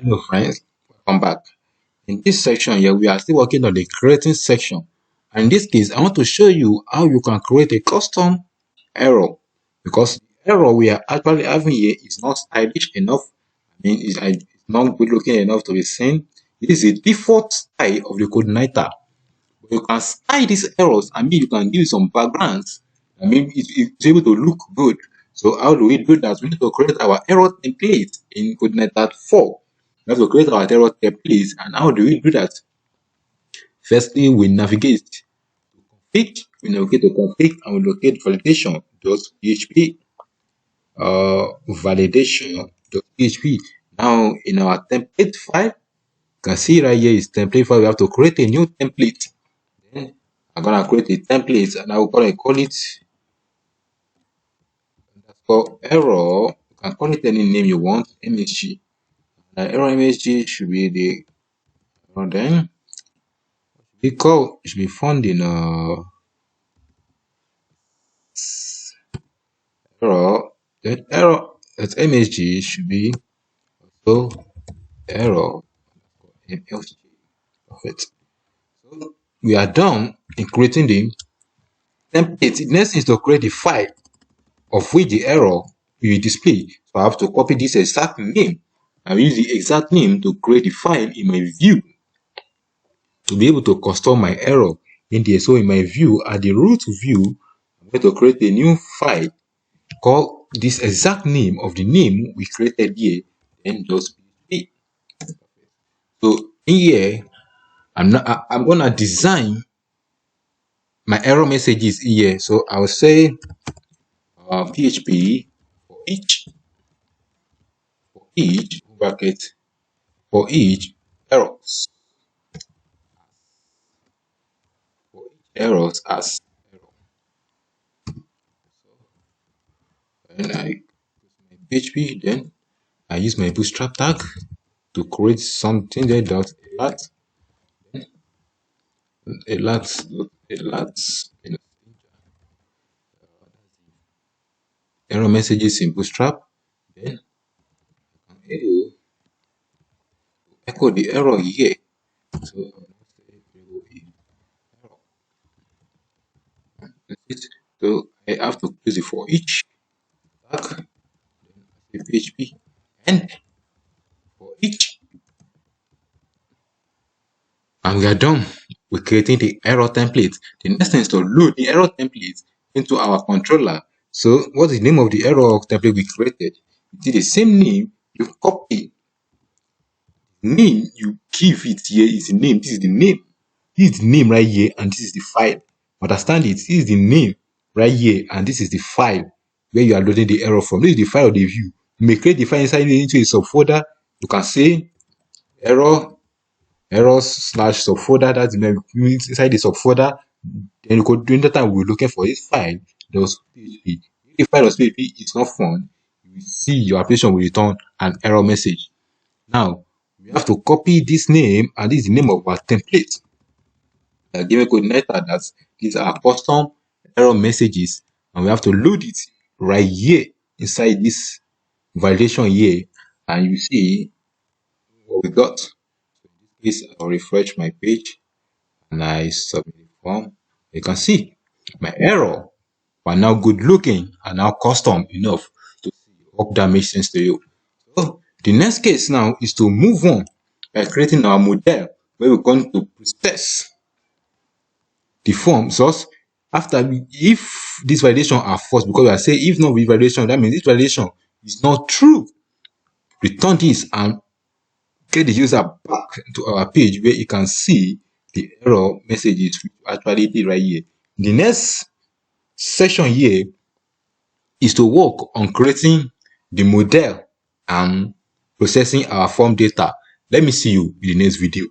Hello friends, welcome back. In this section here, we are still working on the creating section. And in this case, I want to show you how you can create a custom error, because the error we are actually having here is not stylish enough. It's not good looking enough to be seen. This is the default style of the Codeigniter. You can style these errors. You can give some backgrounds. It's able to look good. So how do we do that? We need to create our error template in Codeigniter4. We have to create our error template. And how do we do that? Firstly, we navigate to config. We navigate to config and we locate validation.php. Validation.php. Now in our template file, you can see right here is template file. We have to create a new template. Then I'm gonna create a template and I'm gonna call it for error. You can call it any name you want. MSG. Error MSG should be the then it should be found in error. Then error at MSG should be also error MSG. Perfect. So we are done in creating the template. The next is to create the file of which the error will display. So I have to copy this exact name and use the exact name to create the file in my view to be able to custom my error in there. So in my view, at the root view, I'm going to create a new file called this exact name of the name we created here, and just be. So in here, I'm gonna design my error messages here. So I'll say PHP for each bracket for each errors as error. And I use my PHP, then I use my bootstrap tag to create something there dot alert error messages in bootstrap. Then I can echo the error here. So so I have to use it for each tag, then PHP and for each, and we are done with creating the error template. The next thing is to load the error template into our controller. So what is the name of the error template we created? It is the same name you copy. Name you give it here is the name. This is the name. This is the name right here, and this is the file. Understand it? This is the name right here, and this is the file where you are loading the error from. This is the file of the view. You may create the file inside into a subfolder. You can say errors slash subfolder. That's the name inside the subfolder. Then you could during the time we're looking for this file. There was PHP. If the file was PHP, it's not found. You will see your application will return an error message. Now we have to copy this name, and this is the name of our template. Given Codeigniter, that these are custom error messages, and we have to load it right here inside this validation here, and you see what we got. So in this case, I'll refresh my page and I submit the form. You can see my error are now good looking and now custom enough to see. Hope that makes sense to you. So the next case now is to move on by creating our model where we're going to process the form. So after if this validation are false, because we are saying if not with validation, that means this validation is not true. Return this and get the user back to our page where you can see the error messages actually did right here. The next section here is to work on creating the model and processing our form data. Let me see you in the next video.